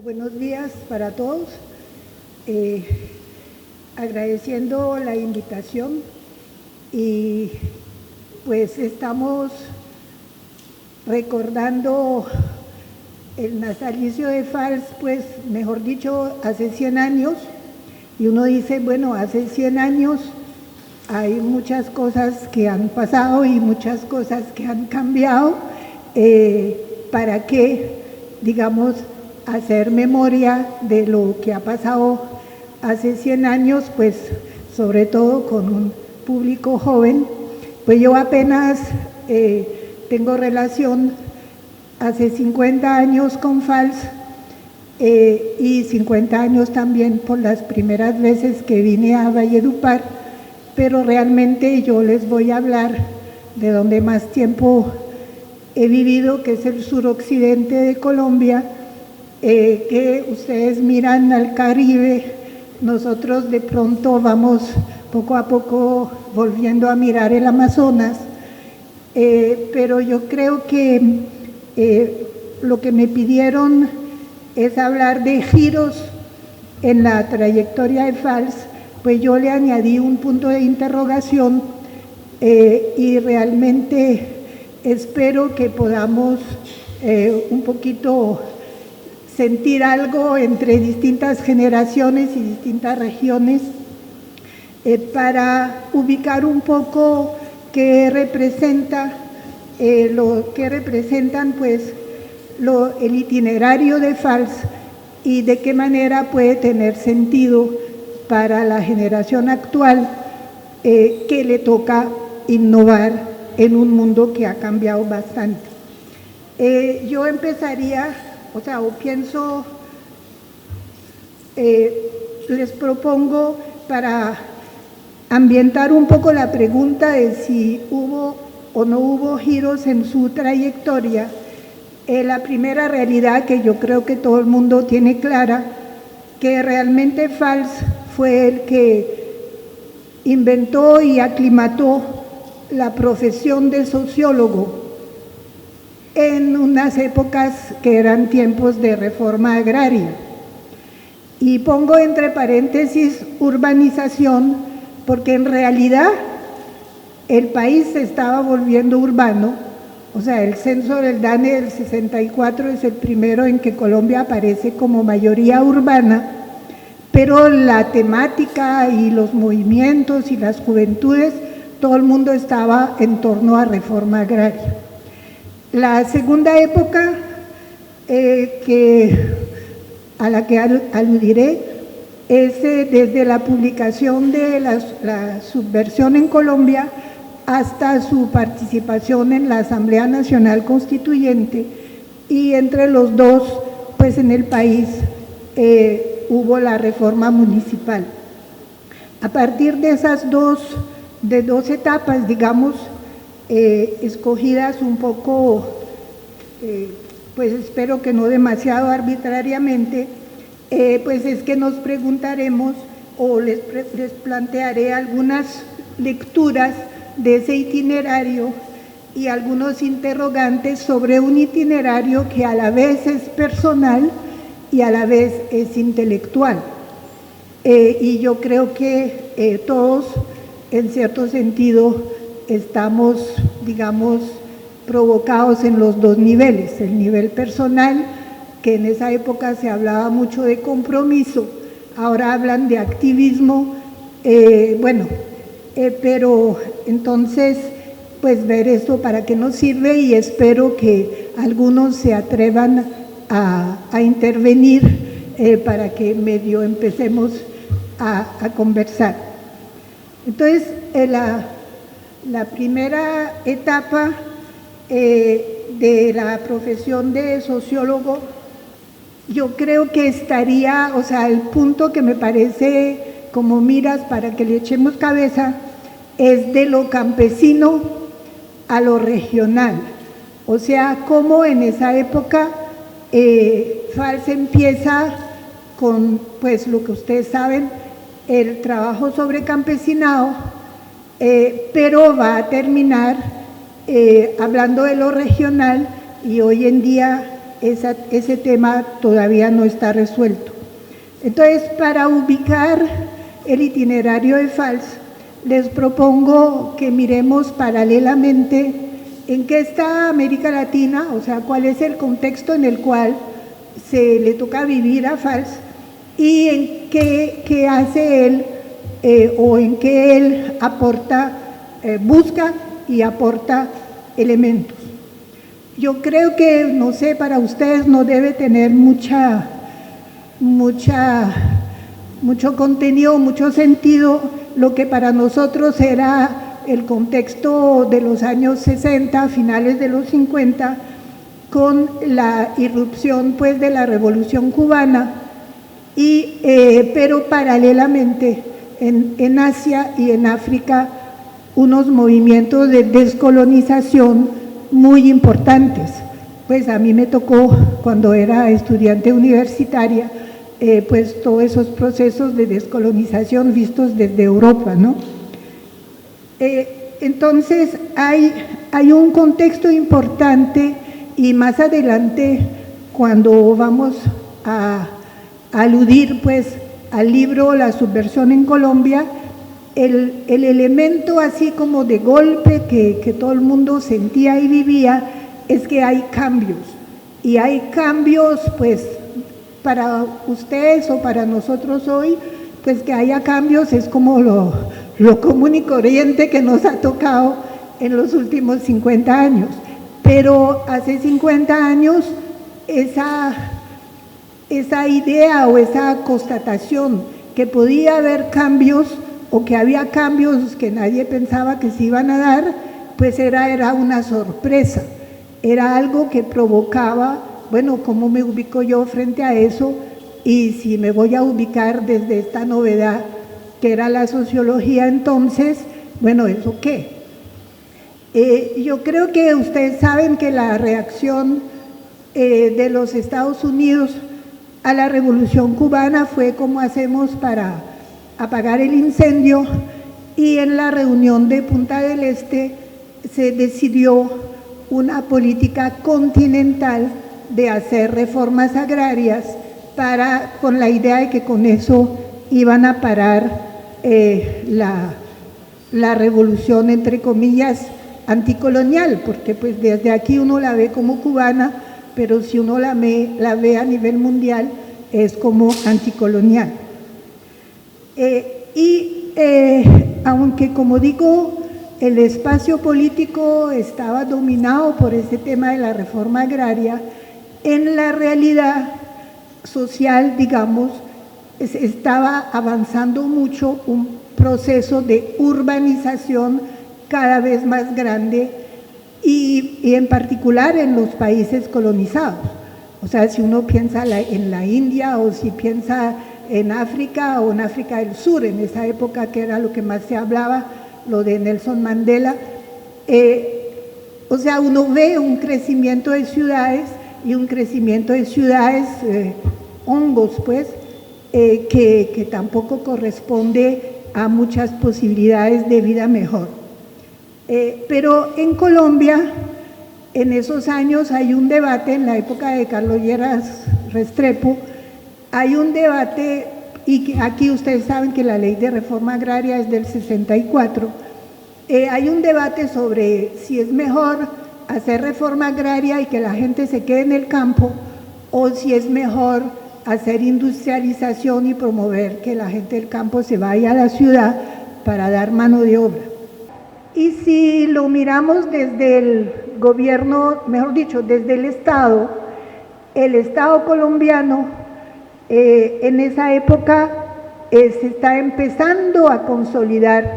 Buenos días para todos. Agradeciendo la invitación y pues estamos recordando el natalicio de Valls, pues mejor dicho, hace 100 años, y uno dice, bueno, hace 100 años hay muchas cosas que han pasado y muchas cosas que han cambiado, para que, digamos, hacer memoria de lo que ha pasado hace 100 años, pues sobre todo con un público joven. Pues yo apenas tengo relación hace 50 años con Valls, y 50 años también por las primeras veces que vine a Valledupar, pero realmente yo les voy a hablar de donde más tiempo he vivido, que es el suroccidente de Colombia, que ustedes miran al Caribe, nosotros de pronto vamos poco a poco volviendo a mirar el Amazonas, pero yo creo que lo que me pidieron es hablar de giros en la trayectoria de Valls, pues yo le añadí un punto de interrogación, y realmente espero que podamos un poquito sentir algo entre distintas generaciones y distintas regiones, para ubicar un poco qué representa, lo que representan pues el itinerario de Valls y de qué manera puede tener sentido para la generación actual, que le toca innovar en un mundo que ha cambiado bastante. Yo empezaría, pienso, les propongo, para ambientar un poco la pregunta de si hubo o no hubo giros en su trayectoria, la primera realidad que yo creo que todo el mundo tiene clara, que realmente Valls fue el que inventó y aclimató la profesión de sociólogo en unas épocas que eran tiempos de reforma agraria. Y pongo entre paréntesis urbanización, porque en realidad el país se estaba volviendo urbano. O sea, el censo del DANE del 64 es el primero en que Colombia aparece como mayoría urbana, pero la temática y los movimientos y las juventudes, todo el mundo estaba en torno a reforma agraria. La segunda época a la que aludiré es desde la publicación de la subversión en Colombia hasta su participación en la Asamblea Nacional Constituyente, y entre los dos, pues en el país hubo la reforma municipal. A partir de esas dos etapas, digamos, escogidas un poco, pues espero que no demasiado arbitrariamente, pues es que nos preguntaremos, o les plantearé algunas lecturas de ese itinerario y algunos interrogantes sobre un itinerario que a la vez es personal y a la vez es intelectual. Y yo creo que todos, en cierto sentido, estamos, digamos, provocados en los dos niveles, el nivel personal, que en esa época se hablaba mucho de compromiso, ahora hablan de activismo, pero entonces, pues ver esto para qué nos sirve, y espero que algunos se atrevan a intervenir para que medio empecemos a conversar. Entonces, la primera etapa de la profesión de sociólogo, yo creo que estaría, el punto que me parece como miras para que le echemos cabeza, es de lo campesino a lo regional. O sea, cómo en esa época Valls empieza con, pues lo que ustedes saben, el trabajo sobre campesinado, pero va a terminar hablando de lo regional, y hoy en día ese tema todavía no está resuelto. Entonces, para ubicar el itinerario de Valls, les propongo que miremos paralelamente en qué está América Latina, o sea, cuál es el contexto en el cual se le toca vivir a Valls, y en qué hace él, o en qué él aporta, busca y aporta elementos. Yo creo que, no sé, para ustedes no debe tener mucho contenido, mucho sentido lo que para nosotros era el contexto de los años 60, finales de los 50, con la irrupción pues de la Revolución Cubana, pero paralelamente en Asia y en África unos movimientos de descolonización muy importantes. Pues a mí me tocó, cuando era estudiante universitaria, pues todos esos procesos de descolonización vistos desde Europa, ¿no? Entonces hay un contexto importante, y más adelante, cuando vamos a aludir pues al libro La subversión en Colombia, el elemento así como de golpe que todo el mundo sentía y vivía es que hay cambios, y hay cambios pues para ustedes o para nosotros hoy, pues que haya cambios es como lo común y corriente que nos ha tocado en los últimos 50 años, pero hace 50 años esa idea o esa constatación que podía haber cambios, o que había cambios que nadie pensaba que se iban a dar, pues era una sorpresa, era algo que provocaba, bueno, ¿cómo me ubico yo frente a eso? Y si me voy a ubicar desde esta novedad que era la sociología entonces, bueno, ¿eso qué? Yo creo que ustedes saben que la reacción de los Estados Unidos a la Revolución Cubana fue como hacemos para apagar el incendio, y en la reunión de Punta del Este se decidió una política continental de hacer reformas agrarias con la idea de que con eso iban a parar la revolución, entre comillas, anticolonial, porque pues desde aquí uno la ve como cubana, pero si uno la ve a nivel mundial es como anticolonial. Aunque, como digo, el espacio político estaba dominado por ese tema de la reforma agraria, en la realidad social, digamos, estaba avanzando mucho un proceso de urbanización cada vez más grande, y en particular en los países colonizados. O sea, si uno piensa en la India, o si piensa en África o en África del Sur, en esa época que era lo que más se hablaba, lo de Nelson Mandela, o sea, uno ve un crecimiento de ciudades, y un crecimiento de ciudades hongos, pues, que tampoco corresponde a muchas posibilidades de vida mejor. Pero en Colombia, en esos años hay un debate, en la época de Carlos Lleras Restrepo, hay un debate, y aquí ustedes saben que la ley de reforma agraria es del 64, hay un debate sobre si es mejor hacer reforma agraria y que la gente se quede en el campo, o si es mejor hacer industrialización y promover que la gente del campo se vaya a la ciudad para dar mano de obra. Y si lo miramos desde el gobierno, mejor dicho, desde el Estado colombiano, en esa época se está empezando a consolidar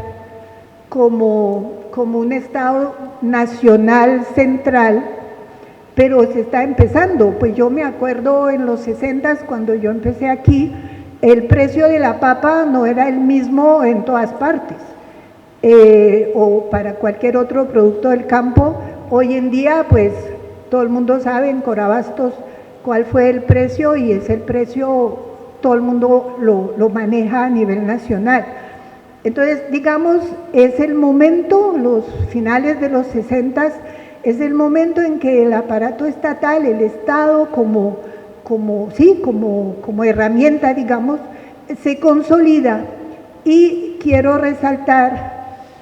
como un Estado nacional central, pero se está empezando. Pues yo me acuerdo en los 60, cuando yo empecé aquí, el precio de la papa no era el mismo en todas partes, o para cualquier otro producto del campo. Hoy en día, pues todo el mundo sabe en Corabastos cuál fue el precio, y es el precio todo el mundo lo maneja a nivel nacional. Entonces, digamos, es el momento, los finales de los 60, es el momento en que el aparato estatal, el Estado como herramienta, digamos, se consolida. Y quiero resaltar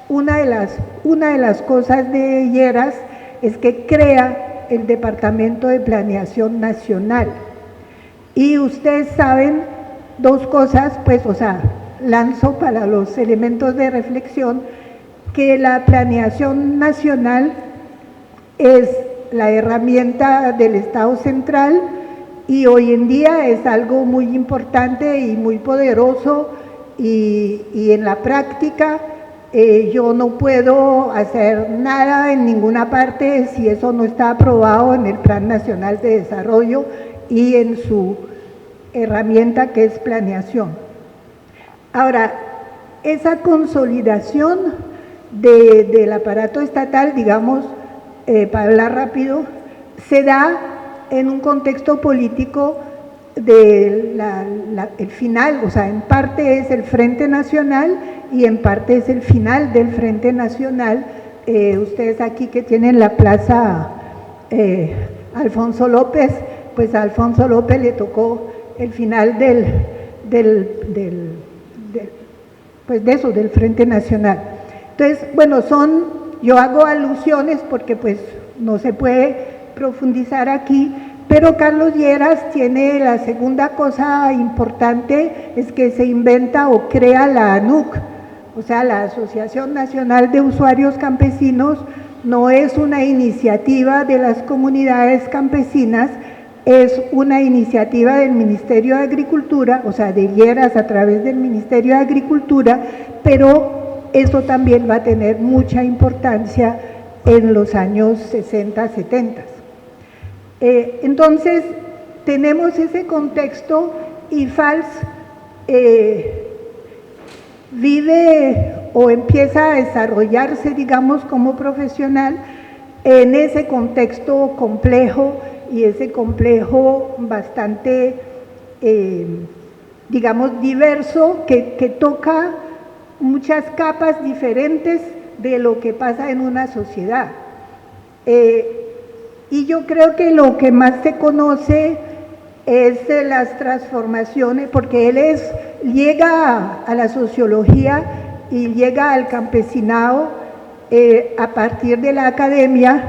una de las cosas de Lleras es que crea el Departamento de Planeación Nacional. Y ustedes saben dos cosas, pues, o sea, lanzo para los elementos de reflexión, que la planeación nacional es la herramienta del Estado central y hoy en día es algo muy importante y muy poderoso y en la práctica yo no puedo hacer nada en ninguna parte si eso no está aprobado en el Plan Nacional de Desarrollo y en su herramienta que es planeación. Ahora, esa consolidación del aparato estatal, digamos, para hablar rápido, se da en un contexto político el final, o sea, en parte es el Frente Nacional y en parte es el final del Frente Nacional. Ustedes aquí que tienen la plaza Alfonso López, pues a Alfonso López le tocó el final del Frente Nacional. Entonces, bueno, yo hago alusiones porque pues no se puede profundizar aquí, pero Carlos Lleras tiene la segunda cosa importante, es que se inventa o crea la ANUC, o sea, la Asociación Nacional de Usuarios Campesinos. No es una iniciativa de las comunidades campesinas, es una iniciativa del Ministerio de Agricultura, o sea, de Lleras a través del Ministerio de Agricultura, pero eso también va a tener mucha importancia en los años 60, 70. Entonces, tenemos ese contexto y FALS vive o empieza a desarrollarse, digamos, como profesional en ese contexto complejo y ese complejo bastante, digamos, diverso, que toca muchas capas diferentes de lo que pasa en una sociedad. Y yo creo que lo que más se conoce es las transformaciones, porque él llega a la sociología y llega al campesinado a partir de la academia,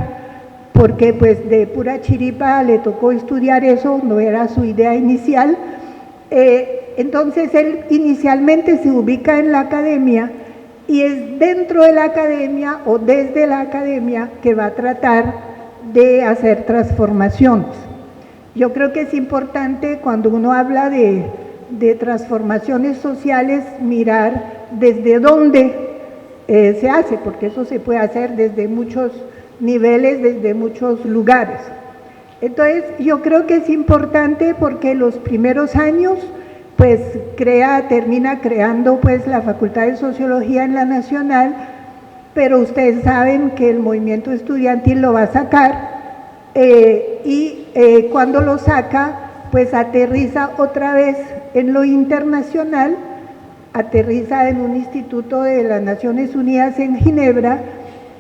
porque pues de pura chiripa le tocó estudiar eso, no era su idea inicial. Entonces él inicialmente se ubica en la academia y es dentro de la academia o desde la academia que va a tratar de hacer transformaciones. Yo creo que es importante cuando uno habla de transformaciones sociales mirar desde dónde se hace, porque eso se puede hacer desde muchos niveles, desde muchos lugares. Entonces yo creo que es importante porque los primeros años pues termina creando pues la Facultad de Sociología en la Nacional, pero ustedes saben que el movimiento estudiantil lo va a sacar y cuando lo saca pues aterriza otra vez en lo internacional, aterriza en un instituto de las Naciones Unidas en Ginebra,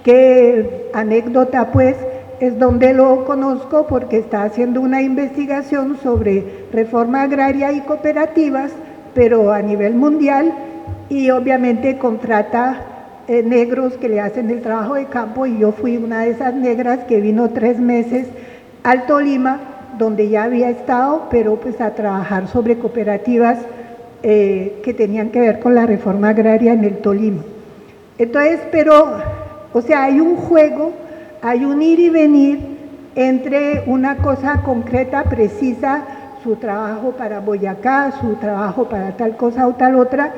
que anécdota pues es donde lo conozco porque está haciendo una investigación sobre reforma agraria y cooperativas, pero a nivel mundial, y obviamente contrata negros que le hacen el trabajo de campo, y yo fui una de esas negras que vino 3 meses al Tolima, donde ya había estado, pero pues a trabajar sobre cooperativas que tenían que ver con la reforma agraria en el Tolima. Entonces, o sea, hay un juego, hay un ir y venir entre una cosa concreta, precisa, su trabajo para Boyacá, su trabajo para tal cosa o tal otra,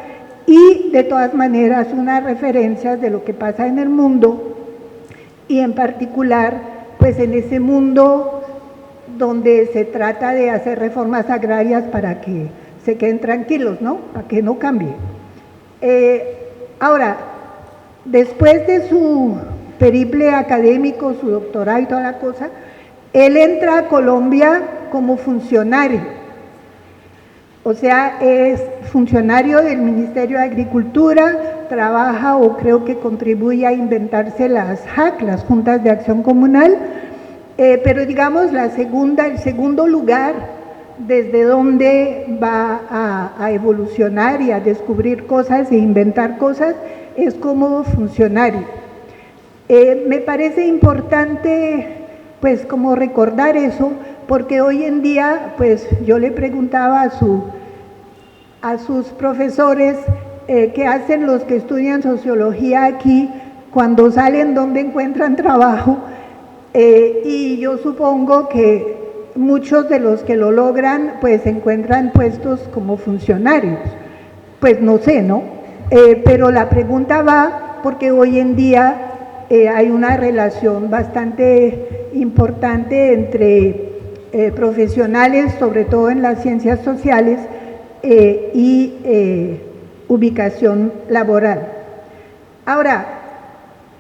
y de todas maneras unas referencias de lo que pasa en el mundo, y en particular, pues en ese mundo donde se trata de hacer reformas agrarias para que se queden tranquilos, ¿no? Para que no cambie. Ahora, después de su periple académico, su doctorado y toda la cosa, él entra a Colombia como funcionario. O sea, es funcionario del Ministerio de Agricultura, trabaja o creo que contribuye a inventarse las JAC, las Juntas de Acción Comunal, pero digamos el segundo lugar desde donde va a evolucionar y a descubrir cosas e inventar cosas es como funcionario. Me parece importante pues como recordar eso, porque hoy en día pues yo le preguntaba a sus profesores qué hacen los que estudian sociología aquí cuando salen, dónde encuentran trabajo, y yo supongo que muchos de los que lo logran pues encuentran puestos como funcionarios, pues no sé, ¿no? Pero la pregunta va porque hoy en día hay una relación bastante importante entre profesionales, sobre todo en las ciencias sociales, y ubicación laboral. Ahora,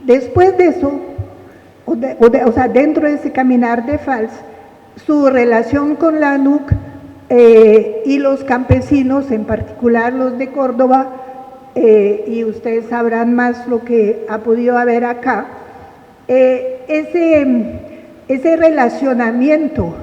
después de eso, o sea, dentro de ese caminar de FALS, su relación con la ANUC y los campesinos, en particular los de Córdoba, y ustedes sabrán más lo que ha podido haber acá, ese relacionamiento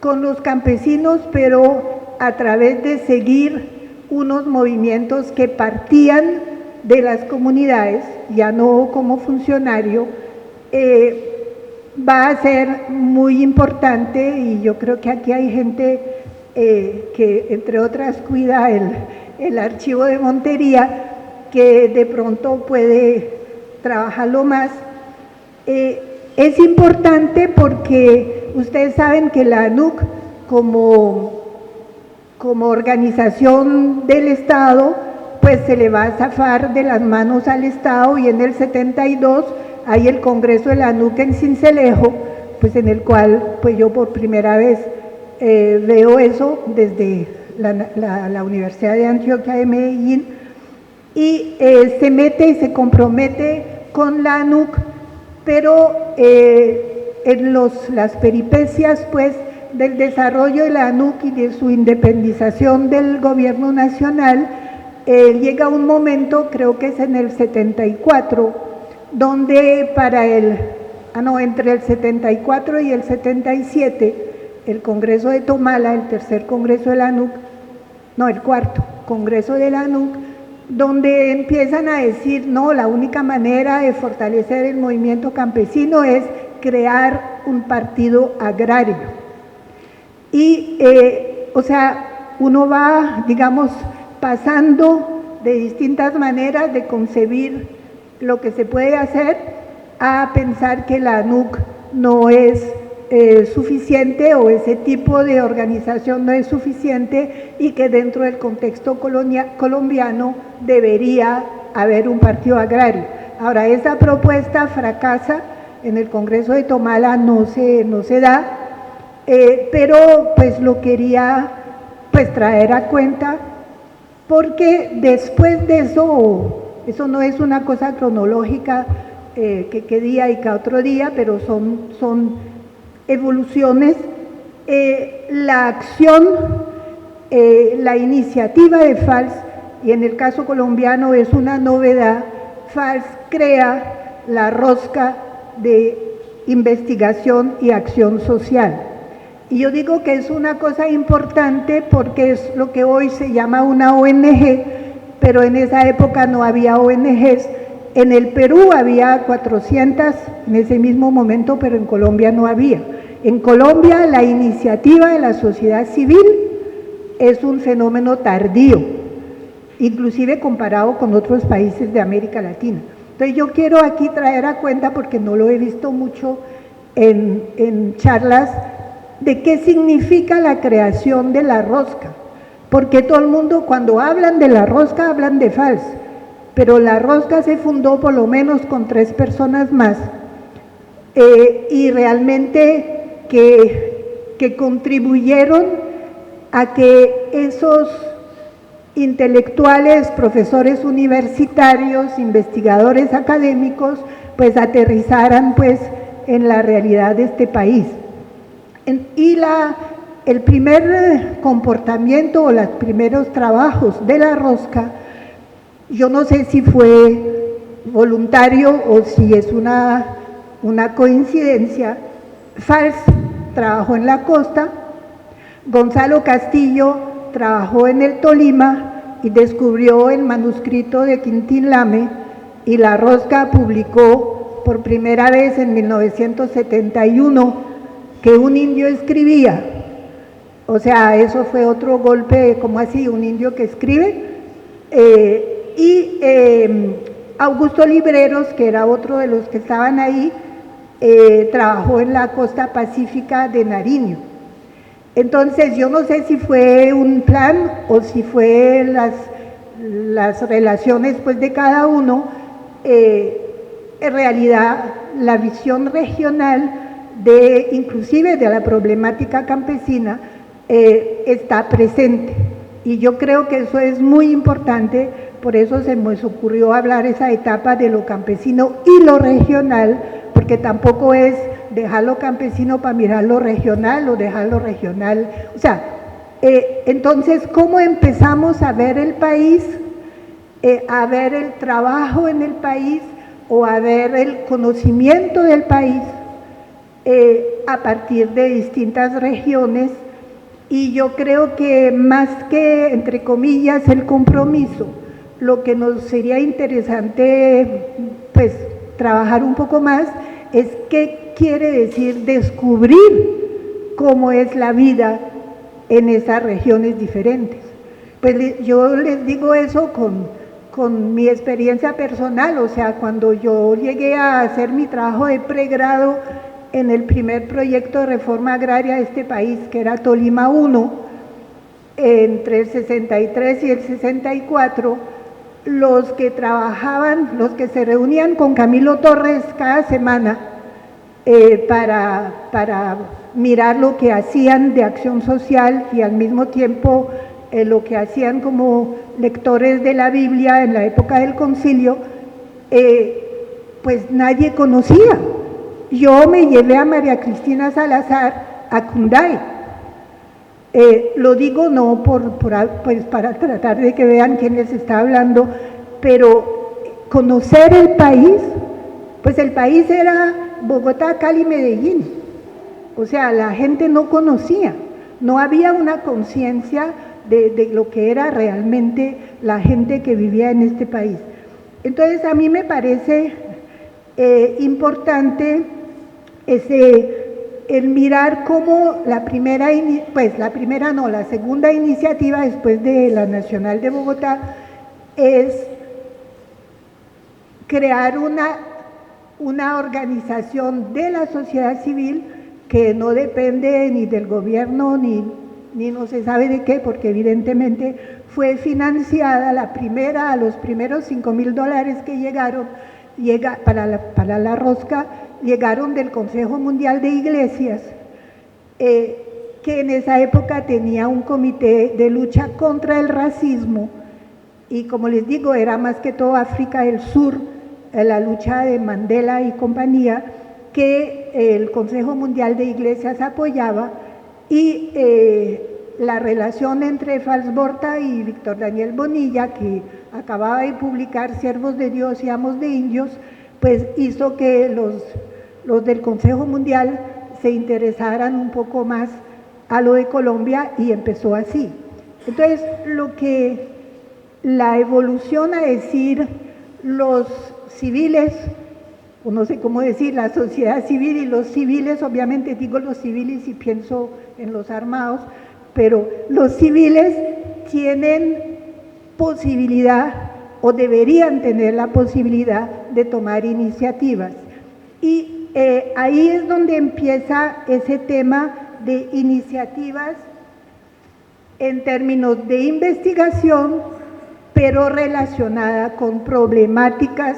con los campesinos, pero a través de seguir unos movimientos que partían de las comunidades, ya no como funcionario, va a ser muy importante, y yo creo que aquí hay gente que entre otras cuida el archivo de Montería, que de pronto puede trabajarlo más. Es importante porque ustedes saben que la ANUC como organización del Estado, pues se le va a zafar de las manos al Estado, y en el 72 hay el Congreso de la ANUC en Sincelejo, pues en el cual pues yo por primera vez veo eso desde la Universidad de Antioquia de Medellín, y se mete y se compromete con la ANUC, pero en las peripecias pues del desarrollo de la ANUC y de su independización del gobierno nacional, llega un momento, creo que es en el 74, donde entre el 74 y el 77, el Congreso de Tomala, el tercer Congreso de la ANUC, el cuarto Congreso de la ANUC, donde empiezan a decir, no, la única manera de fortalecer el movimiento campesino es crear un partido agrario. Y, o sea, uno va, digamos, pasando de distintas maneras de concebir lo que se puede hacer a pensar que la ANUC no es suficiente, o ese tipo de organización no es suficiente, y que dentro del contexto colombiano debería haber un partido agrario. Ahora, esa propuesta fracasa en el Congreso de Tomala, no se da, pero pues lo quería pues traer a cuenta, porque después de eso no es una cosa cronológica, que qué día y cada otro día, pero son evoluciones. La acción, la iniciativa de FALS, y en el caso colombiano es una novedad, FALS crea la rosca de investigación y acción social. Y yo digo que es una cosa importante porque es lo que hoy se llama una ONG, pero en esa época no había ONGs. En el Perú había 400 en ese mismo momento, pero en Colombia no había. En Colombia la iniciativa de la sociedad civil es un fenómeno tardío, inclusive comparado con otros países de América Latina. Entonces yo quiero aquí traer a cuenta, porque no lo he visto mucho en charlas, de qué significa la creación de la rosca, porque todo el mundo cuando hablan de la rosca hablan de FALS, pero la rosca se fundó por lo menos con 3 personas más, y realmente que contribuyeron a que esos intelectuales, profesores universitarios, investigadores académicos, pues aterrizaran pues en la realidad de este país. Y el primer comportamiento o los primeros trabajos de la rosca, yo no sé si fue voluntario o si es una coincidencia. Valls trabajó en la costa, Gonzalo Castillo trabajó en el Tolima y descubrió el manuscrito de Quintín Lame, y la rosca publicó por primera vez en 1971 que un indio escribía. O sea, eso fue otro golpe, como así, un indio que escribe. Augusto Libreros, que era otro de los que estaban ahí, trabajó en la costa pacífica de Nariño. Entonces, yo no sé si fue un plan o si fue las relaciones pues, de cada uno. En realidad, la visión regional inclusive de la problemática campesina está presente, y yo creo que eso es muy importante. Por eso se me ocurrió hablar esa etapa de lo campesino y lo regional, porque tampoco es dejar lo campesino para mirar lo regional o dejar lo regional. O sea, entonces, ¿cómo empezamos a ver el país, a ver el trabajo en el país o a ver el conocimiento del país a partir de distintas regiones? Y yo creo que más que, entre comillas, el compromiso, lo que nos sería interesante pues trabajar un poco más es qué quiere decir descubrir cómo es la vida en esas regiones diferentes. Pues yo les digo eso con mi experiencia personal. O sea, cuando yo llegué a hacer mi trabajo de pregrado en el primer proyecto de reforma agraria de este país, que era Tolima 1, entre el 63 y el 64, los que trabajaban, los que se reunían con Camilo Torres cada semana para mirar lo que hacían de acción social y al mismo tiempo lo que hacían como lectores de la Biblia en la época del concilio, pues nadie conocía. Yo me llevé a María Cristina Salazar a Cunday. Lo digo no pues para tratar de que vean quién les está hablando, pero conocer el país, pues el país era Bogotá, Cali, Medellín. O sea, la gente no conocía, no había una conciencia de lo que era realmente la gente que vivía en este país. Entonces, a mí me parece importante el mirar cómo la segunda iniciativa después de la Nacional de Bogotá es crear una organización de la sociedad civil que no depende ni del gobierno ni no se sabe de qué, porque evidentemente fue financiada a los primeros $5,000 que llegaron para la rosca, llegaron del Consejo Mundial de Iglesias, que en esa época tenía un comité de lucha contra el racismo, y como les digo, era más que todo África del Sur, la lucha de Mandela y compañía, que el Consejo Mundial de Iglesias apoyaba, y la relación entre Valls Borta y Víctor Daniel Bonilla, que acababa de publicar Siervos de Dios y Amos de Indios, pues hizo que los del Consejo Mundial se interesaran un poco más a lo de Colombia, y empezó así. Entonces, la evolución a decir los civiles, o no sé cómo decir, la sociedad civil y los civiles, obviamente digo los civiles y pienso en los armados, pero los civiles tienen posibilidad o deberían tener la posibilidad de tomar iniciativas. Y ahí es donde empieza ese tema de iniciativas en términos de investigación, pero relacionada con problemáticas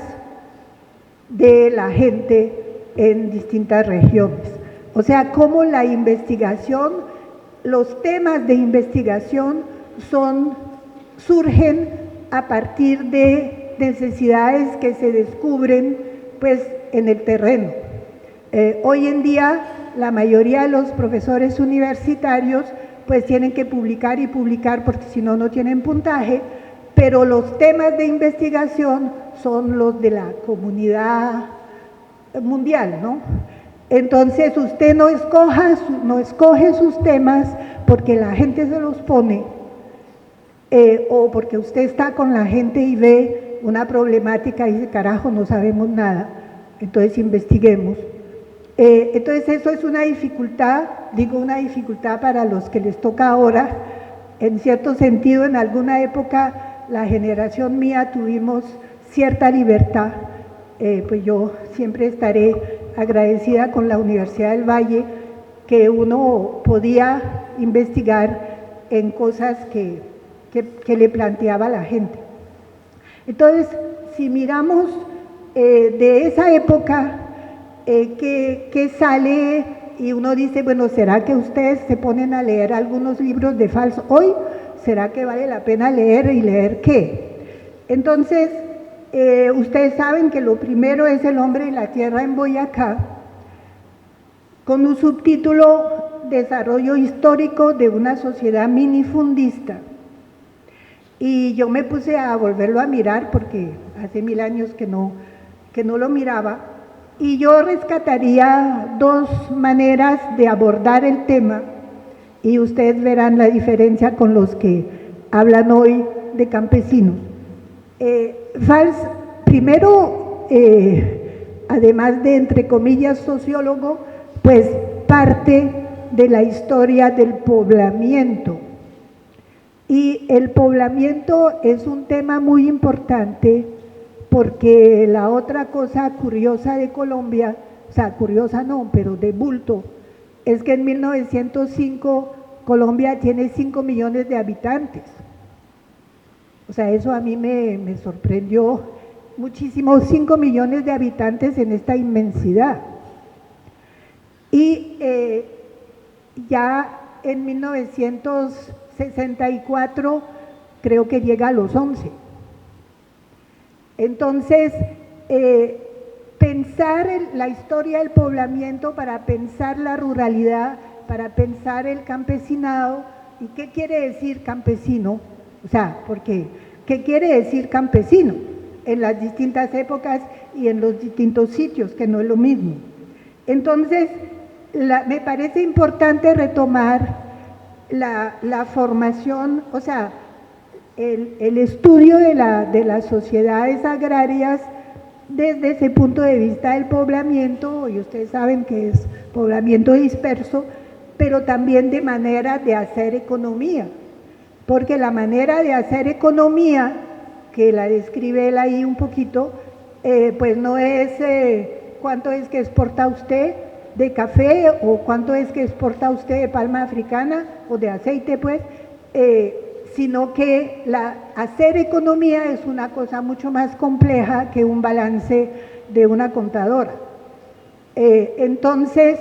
de la gente en distintas regiones. O sea, cómo la investigación, los temas de investigación surgen a partir de necesidades que se descubren pues en el terreno. Hoy en día la mayoría de los profesores universitarios pues tienen que publicar y publicar porque si no, no tienen puntaje, pero los temas de investigación son los de la comunidad mundial, ¿no? Entonces usted no escoge sus temas porque la gente se los pone o porque usted está con la gente y ve una problemática y dice, carajo, no sabemos nada, entonces investiguemos. Entonces eso es una dificultad, digo una dificultad para los que les toca ahora. En cierto sentido, en alguna época, la generación mía tuvimos cierta libertad, pues yo siempre estaré agradecida con la Universidad del Valle, que uno podía investigar en cosas que le planteaba la gente. Entonces, si miramos de esa época, que sale y uno dice, bueno, ¿será que ustedes se ponen a leer algunos libros de Fals hoy? ¿Será que vale la pena leer y leer qué? Entonces, ustedes saben que lo primero es El hombre y la tierra en Boyacá, con un subtítulo Desarrollo histórico de una sociedad minifundista. Y yo me puse a volverlo a mirar porque hace 1000 años que no lo miraba, y yo rescataría dos maneras de abordar el tema y ustedes verán la diferencia con los que hablan hoy de campesinos. Fals, primero, además de, entre comillas, sociólogo, pues parte de la historia del poblamiento. Y el poblamiento es un tema muy importante porque la otra cosa curiosa de Colombia, o sea, curiosa no, pero de bulto, es que en 1905 Colombia tiene 5 millones de habitantes. O sea, eso a mí me sorprendió muchísimo, 5 millones de habitantes en esta inmensidad. Y ya en 1964 creo que llega a los 11. Entonces, pensar la historia del poblamiento para pensar la ruralidad, para pensar el campesinado, ¿y qué quiere decir campesino? O sea, porque, ¿qué quiere decir campesino? En las distintas épocas y en los distintos sitios, que no es lo mismo. Entonces, me parece importante retomar la formación, o sea, el estudio de las sociedades agrarias desde ese punto de vista del poblamiento, y ustedes saben que es poblamiento disperso, pero también de manera de hacer economía, porque la manera de hacer economía, que la describe él ahí un poquito, pues no es cuánto es que exporta usted de café o cuánto es que exporta usted de palma africana o de aceite, pues, sino que hacer economía es una cosa mucho más compleja que un balance de una contadora. Entonces,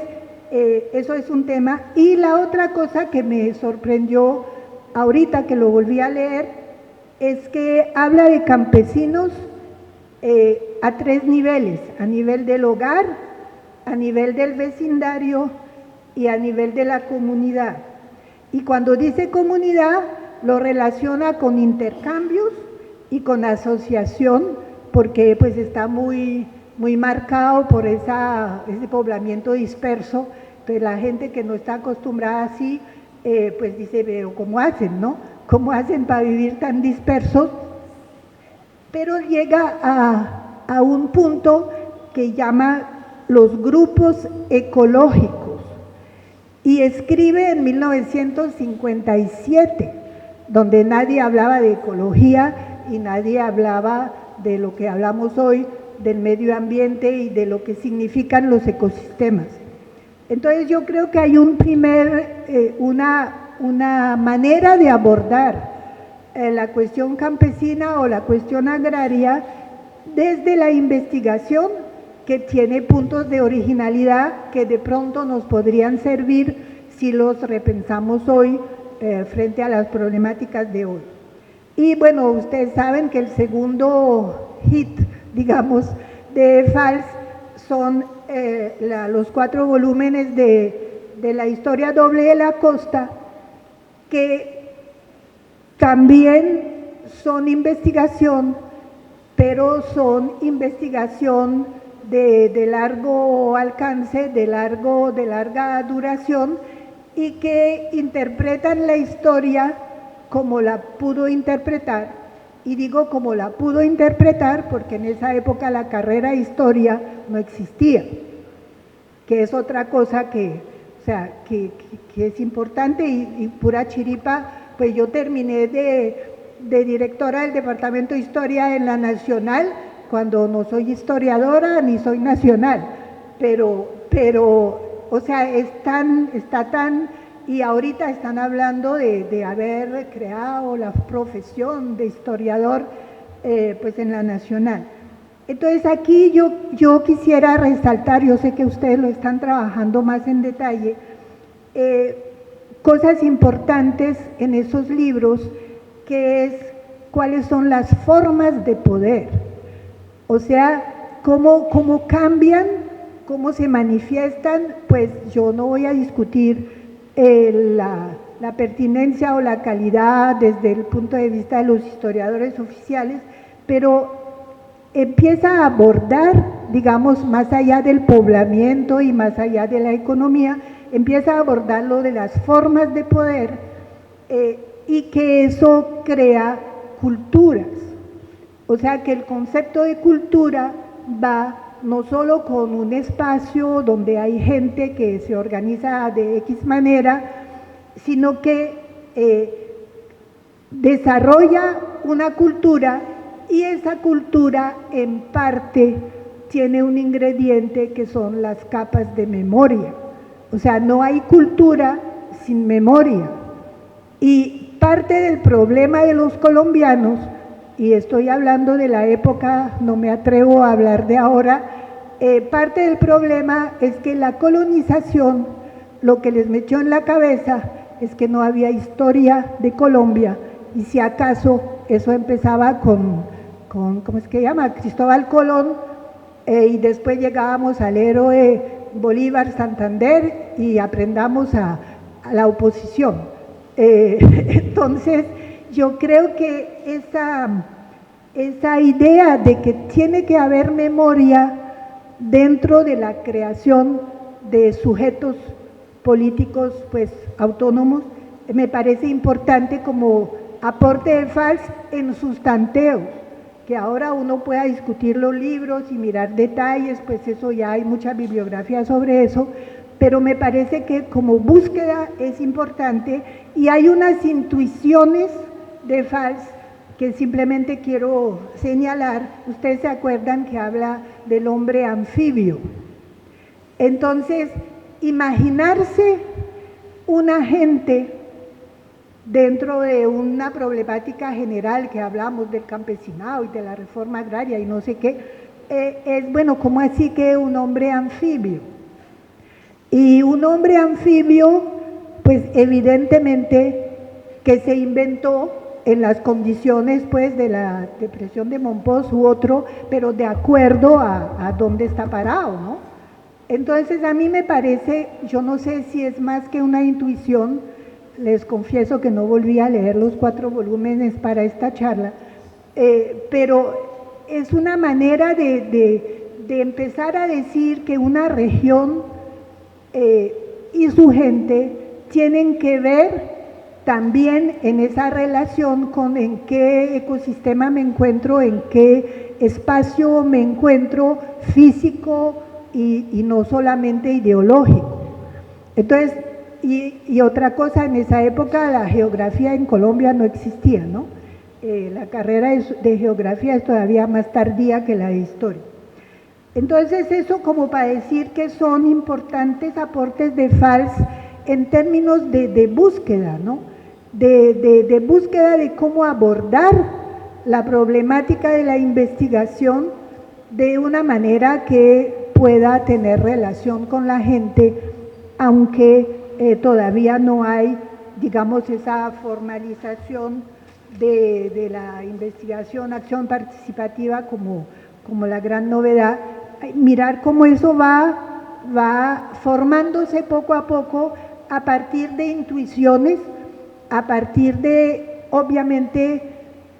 eso es un tema. Y la otra cosa que me sorprendió ahorita que lo volví a leer es que habla de campesinos a 3 niveles: a nivel del hogar, a nivel del vecindario y a nivel de la comunidad. Y cuando dice comunidad, lo relaciona con intercambios y con asociación, porque pues está muy marcado por ese poblamiento disperso. Entonces la gente que no está acostumbrada así, pues dice, pero ¿cómo hacen, no? ¿Cómo hacen para vivir tan dispersos? Pero llega a un punto que llama los grupos ecológicos y escribe en 1957, donde nadie hablaba de ecología y nadie hablaba de lo que hablamos hoy, del medio ambiente y de lo que significan los ecosistemas. Entonces yo creo que hay una manera de abordar la cuestión campesina o la cuestión agraria desde la investigación, que tiene puntos de originalidad que de pronto nos podrían servir si los repensamos hoy frente a las problemáticas de hoy. Y bueno, ustedes saben que el segundo hit, digamos, de Fals son los 4 volúmenes de la historia doble de la costa, que también son investigación, pero son investigación de largo alcance, de larga duración, y que interpretan la historia como la pudo interpretar. Y digo como la pudo interpretar porque en esa época la carrera de historia no existía, que es otra cosa que es importante, y pura chiripa, pues yo terminé de directora del Departamento de Historia en la Nacional, cuando no soy historiadora ni soy nacional, pero o sea, está tan, y ahorita están hablando de haber creado la profesión de historiador pues en la Nacional. Entonces aquí yo quisiera resaltar, yo sé que ustedes lo están trabajando más en detalle, cosas importantes en esos libros, que es cuáles son las formas de poder, o sea, cómo cambian, cómo se manifiestan. Pues yo no voy a discutir la pertinencia o la calidad desde el punto de vista de los historiadores oficiales, pero empieza a abordar, digamos, más allá del poblamiento y más allá de la economía, empieza a abordar lo de las formas de poder, y que eso crea culturas. O sea, que el concepto de cultura va no solo con un espacio donde hay gente que se organiza de X manera, sino que desarrolla una cultura, y esa cultura en parte tiene un ingrediente que son las capas de memoria. O sea, no hay cultura sin memoria. Y parte del problema de los colombianos, y estoy hablando de la época, no me atrevo a hablar de ahora, parte del problema es que la colonización lo que les metió en la cabeza es que no había historia de Colombia, y si acaso eso empezaba con ¿cómo es que llama?, Cristóbal Colón, y después llegábamos al héroe Bolívar Santander y aprendamos a la oposición. Entonces, yo creo que esa idea de que tiene que haber memoria dentro de la creación de sujetos políticos pues autónomos, me parece importante como aporte de Valls en sus tanteos, que ahora uno pueda discutir los libros y mirar detalles, pues eso ya hay mucha bibliografía sobre eso, pero me parece que como búsqueda es importante, y hay unas intuiciones de Valls que simplemente quiero señalar. Ustedes se acuerdan que habla del hombre anfibio. Entonces, imaginarse una gente dentro de una problemática general que hablamos del campesinado y de la reforma agraria y no sé qué, es bueno, ¿cómo así que un hombre anfibio? Y un hombre anfibio, pues evidentemente que se inventó en las condiciones pues de la depresión de Monpós u otro, pero de acuerdo a dónde está parado, ¿no? Entonces a mí me parece, yo no sé si es más que una intuición, les confieso que no volví a leer los 4 volúmenes para esta charla, pero es una manera de empezar a decir que una región y su gente tienen que ver también en esa relación con en qué ecosistema me encuentro, en qué espacio me encuentro físico y no solamente ideológico. Entonces, y otra cosa, en esa época la geografía en Colombia no existía, ¿no? La carrera de geografía es todavía más tardía que la de historia. Entonces eso como para decir que son importantes aportes de Valls en términos de búsqueda, ¿no? De búsqueda de cómo abordar la problemática de la investigación de una manera que pueda tener relación con la gente, aunque todavía no hay, digamos, esa formalización de la investigación, acción participativa como la gran novedad, mirar cómo eso va formándose poco a poco a partir de intuiciones, a partir de, obviamente,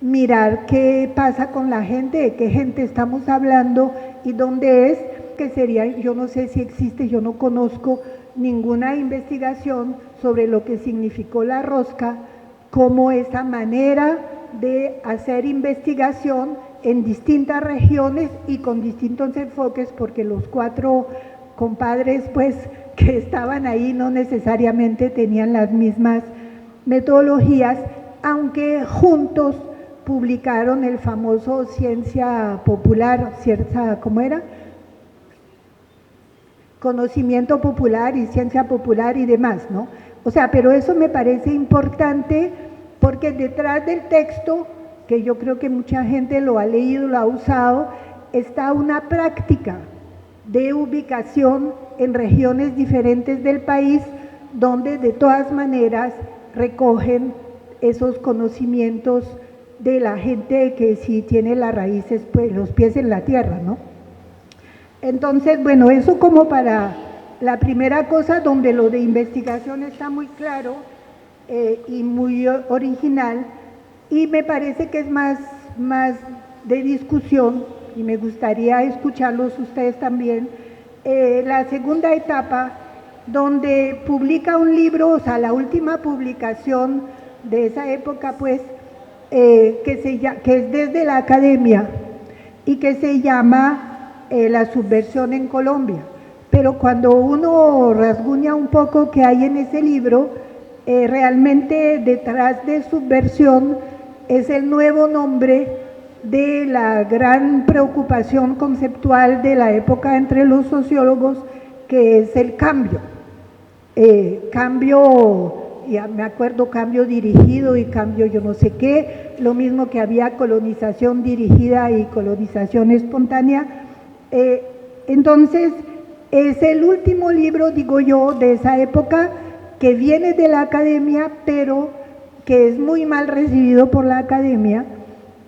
mirar qué pasa con la gente, de qué gente estamos hablando y dónde es, que sería, yo no sé si existe, yo no conozco ninguna investigación sobre lo que significó la rosca, como esa manera de hacer investigación en distintas regiones y con distintos enfoques, porque los 4 compadres pues que estaban ahí no necesariamente tenían las mismas metodologías, aunque juntos publicaron el famoso Ciencia Popular, ¿cómo era? Conocimiento popular y ciencia popular y demás, ¿no? O sea, pero eso me parece importante porque detrás del texto, que yo creo que mucha gente lo ha leído, lo ha usado, está una práctica de ubicación en regiones diferentes del país, donde de todas maneras recogen esos conocimientos de la gente que sí tiene las raíces, pues los pies en la tierra, ¿no? Entonces, bueno, eso como para la primera cosa, donde lo de investigación está muy claro y muy original, y me parece que es más de discusión, y me gustaría escucharlos ustedes también. La segunda etapa, donde publica un libro, o sea, la última publicación de esa época, pues, que es desde la academia y que se llama La subversión en Colombia. Pero cuando uno rasguña un poco que hay en ese libro, realmente detrás de subversión es el nuevo nombre de la gran preocupación conceptual de la época entre los sociólogos, que es el cambio. Cambio, ya me acuerdo, cambio dirigido y cambio yo no sé qué, lo mismo que había colonización dirigida y colonización espontánea. Entonces, es el último libro, digo yo, de esa época, que viene de la academia, pero que es muy mal recibido por la academia,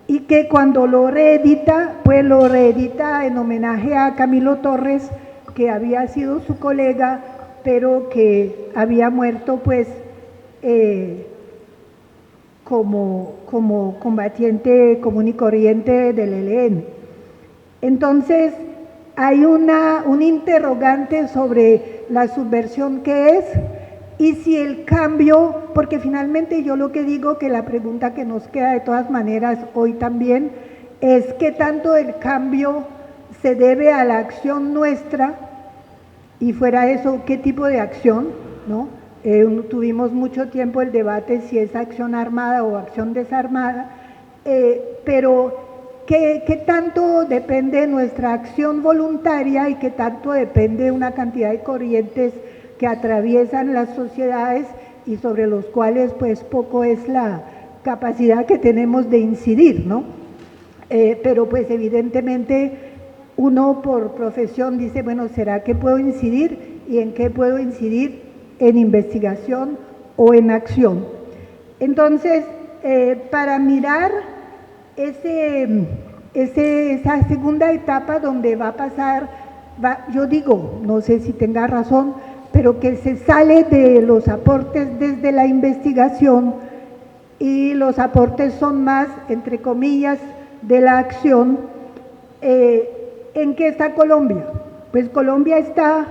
y que cuando lo reedita, pues lo reedita en homenaje a Camilo Torres, que había sido su colega, pero que había muerto pues como combatiente común y corriente del ELN. Entonces, hay un interrogante sobre la subversión que es, y si el cambio, porque finalmente yo lo que digo, que la pregunta que nos queda de todas maneras hoy también, es qué tanto el cambio se debe a la acción nuestra, y fuera eso, qué tipo de acción, ¿no? Tuvimos mucho tiempo el debate si es acción armada o acción desarmada, pero ¿qué tanto depende de nuestra acción voluntaria y qué tanto depende de una cantidad de corrientes que atraviesan las sociedades y sobre los cuales pues poco es la capacidad que tenemos de incidir, ¿no? Pero pues evidentemente uno por profesión dice, bueno, ¿será que puedo incidir? ¿Y en qué puedo incidir? En investigación o en acción. Entonces, para mirar esa segunda etapa donde va a pasar, yo digo, no sé si tenga razón, pero que se sale de los aportes desde la investigación y los aportes son más, entre comillas, de la acción. ¿En qué está Colombia? Pues Colombia está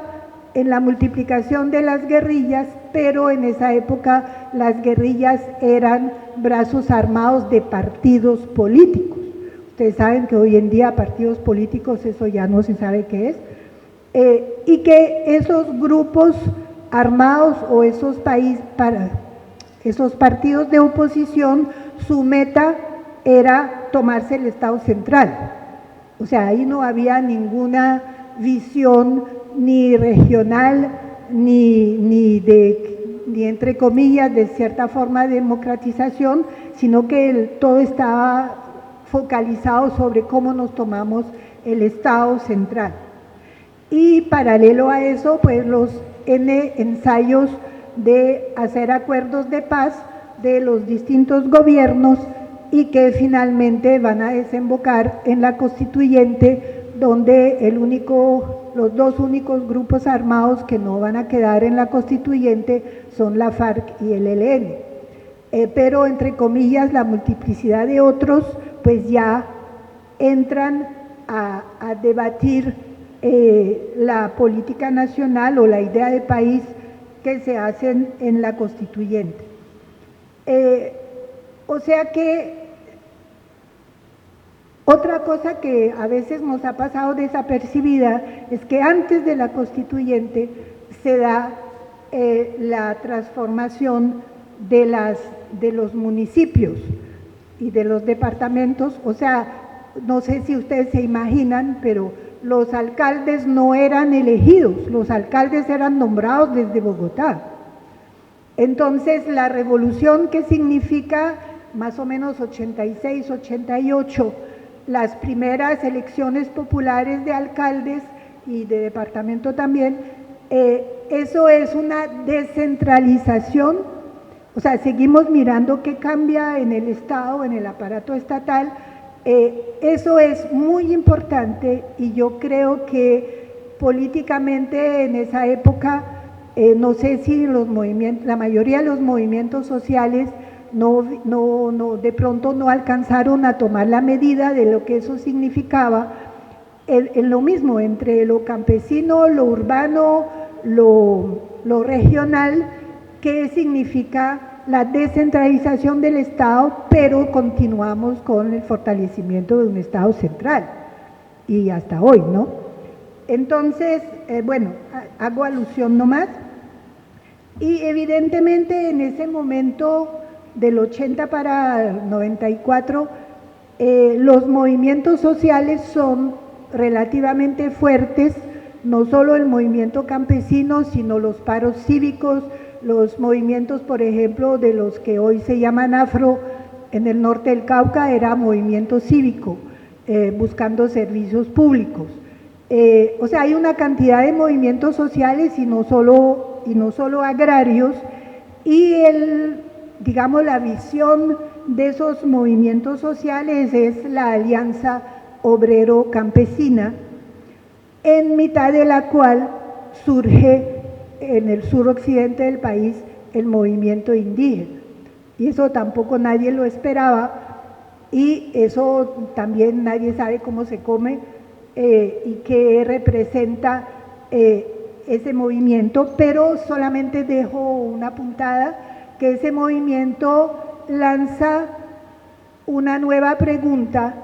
en la multiplicación de las guerrillas, pero en esa época las guerrillas eran brazos armados de partidos políticos. Ustedes saben que hoy en día partidos políticos, eso ya no se sabe qué es, y que esos grupos armados o esos partidos de oposición, su meta era tomarse el Estado central. O sea, ahí no había ninguna visión ni regional, ni entre comillas, de cierta forma de democratización, sino que todo estaba focalizado sobre cómo nos tomamos el Estado central. Y paralelo a eso, pues los ensayos de hacer acuerdos de paz de los distintos gobiernos y que finalmente van a desembocar en la constituyente, donde los dos únicos grupos armados que no van a quedar en la constituyente son la FARC y el ELN. Pero entre comillas la multiplicidad de otros pues ya entran a debatir la política nacional o la idea de país que se hacen en la constituyente. O sea que otra cosa que a veces nos ha pasado desapercibida es que antes de la constituyente se da la transformación de los municipios y de los departamentos. O sea, no sé si ustedes se imaginan, pero los alcaldes no eran elegidos, los alcaldes eran nombrados desde Bogotá. Entonces, la revolución, que significa más o menos 86, 88, las primeras elecciones populares de alcaldes y de departamento también, eso es una descentralización. O sea, seguimos mirando qué cambia en el Estado, en el aparato estatal. Eso es muy importante y yo creo que políticamente en esa época, no sé si la mayoría de los movimientos sociales de pronto no alcanzaron a tomar la medida de lo que eso significaba, en lo mismo entre lo campesino, lo urbano, lo regional, que significa la descentralización del Estado, pero continuamos con el fortalecimiento de un Estado central, y hasta hoy, ¿no? Entonces, bueno, hago alusión nomás, y evidentemente en ese momento del 80 para el 94, los movimientos sociales son relativamente fuertes, no solo el movimiento campesino, sino los paros cívicos, los movimientos, por ejemplo, de los que hoy se llaman afro en el norte del Cauca, era movimiento cívico, buscando servicios públicos. O sea, hay una cantidad de movimientos sociales y no solo agrarios, y digamos, la visión de esos movimientos sociales es la alianza obrero-campesina, en mitad de la cual surge en el suroccidente del país el movimiento indígena, y eso tampoco nadie lo esperaba, y eso también nadie sabe cómo se come y qué representa ese movimiento, pero solamente dejo una puntada, que ese movimiento lanza una nueva pregunta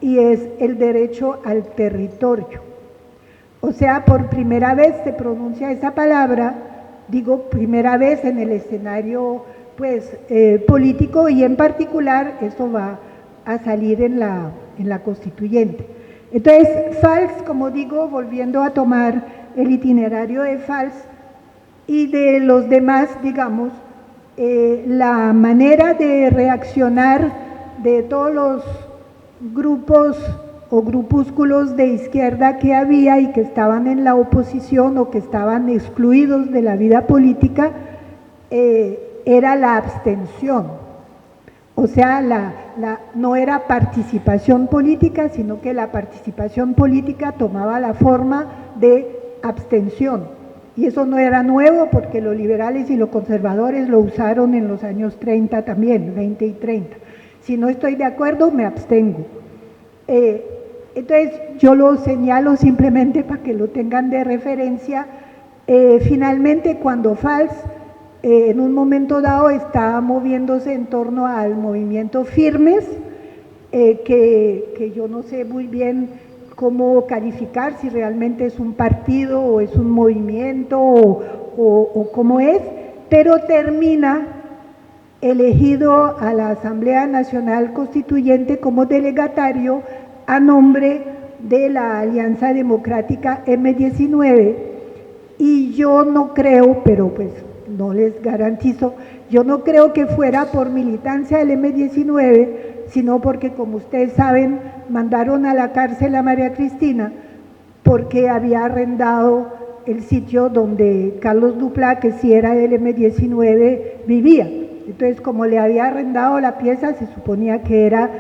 y es el derecho al territorio. O sea, por primera vez se pronuncia esa palabra, digo primera vez en el escenario pues político, y en particular eso va a salir en la constituyente. Entonces, Valls, como digo, volviendo a tomar el itinerario de Valls y de los demás, digamos, la manera de reaccionar de todos los grupos o grupúsculos de izquierda que había y que estaban en la oposición o que estaban excluidos de la vida política, era la abstención. O sea, no era participación política, sino que la participación política tomaba la forma de abstención. Y eso no era nuevo, porque los liberales y los conservadores lo usaron en los años 30 también, 20 y 30. Si no estoy de acuerdo, me abstengo. Entonces, yo lo señalo simplemente para que lo tengan de referencia. Finalmente, cuando Valls en un momento dado está moviéndose en torno al movimiento Firmes, que yo no sé muy bien cómo calificar, si realmente es un partido o es un movimiento o cómo es, pero termina elegido a la Asamblea Nacional Constituyente como delegatario a nombre de la Alianza Democrática M19, y yo no creo, pero pues no les garantizo, yo no creo que fuera por militancia del M19, sino porque, como ustedes saben, mandaron a la cárcel a María Cristina porque había arrendado el sitio donde Carlos Duplá, que sí era del M19, vivía. Entonces, como le había arrendado la pieza, se suponía que era,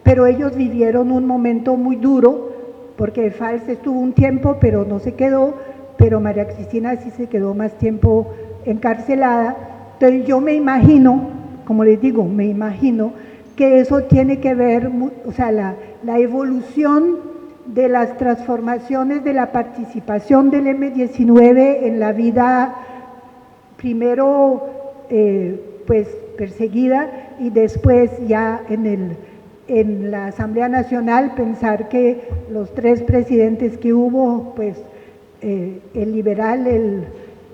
pero ellos vivieron un momento muy duro porque FALS estuvo un tiempo, pero no se quedó, pero María Cristina sí se quedó más tiempo encarcelada. Entonces yo me imagino, como les digo, me imagino que eso tiene que ver, o sea, la evolución de las transformaciones de la participación del M-19 en la vida, primero pues perseguida y después ya en la Asamblea Nacional, pensar que los 3 presidentes que hubo, pues el liberal,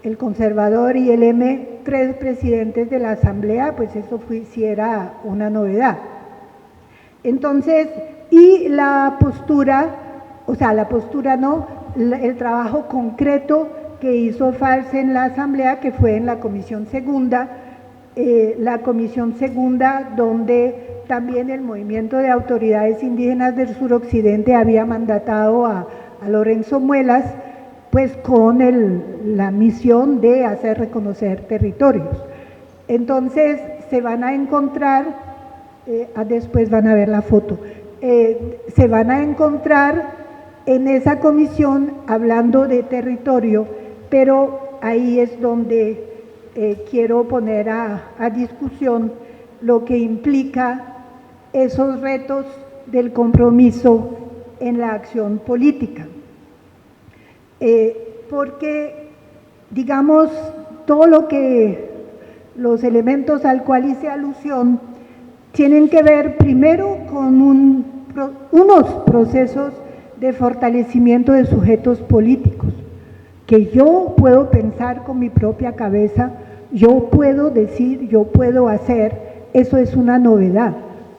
el conservador y el M, 3 presidentes de la Asamblea, pues eso sí era una novedad. Entonces, y la postura, o sea, la postura no, el trabajo concreto que hizo FALS en la Asamblea, que fue en la Comisión Segunda, donde también el Movimiento de Autoridades Indígenas del Suroccidente había mandatado a Lorenzo Muelas, pues con la misión de hacer reconocer territorios. Entonces se van a encontrar, después van a ver la foto, se van a encontrar en esa comisión hablando de territorio, pero ahí es donde quiero poner a discusión lo que implica esos retos del compromiso en la acción política. Porque, digamos, todo los elementos al cual hice alusión tienen que ver primero con unos procesos de fortalecimiento de sujetos políticos, que yo puedo pensar con mi propia cabeza, yo puedo decir, yo puedo hacer, eso es una novedad.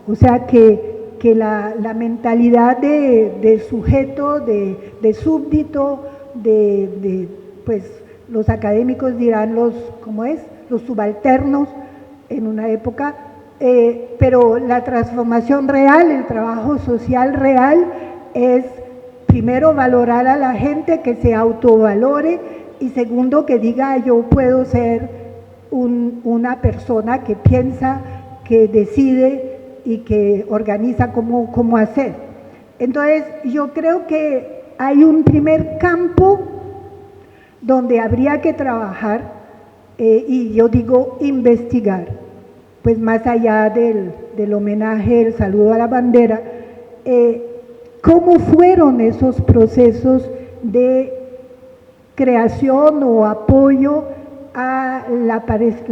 O sea que la mentalidad de sujeto, de súbdito, pues los académicos dirán los subalternos en una época, pero la transformación real, el trabajo social real es primero valorar a la gente, que se autovalore, y segundo que diga yo puedo ser una persona que piensa, que decide y que organiza cómo hacer. Entonces yo creo que hay un primer campo donde habría que trabajar, y yo digo investigar, pues más allá del homenaje, el saludo a la bandera, cómo fueron esos procesos de creación o apoyo a la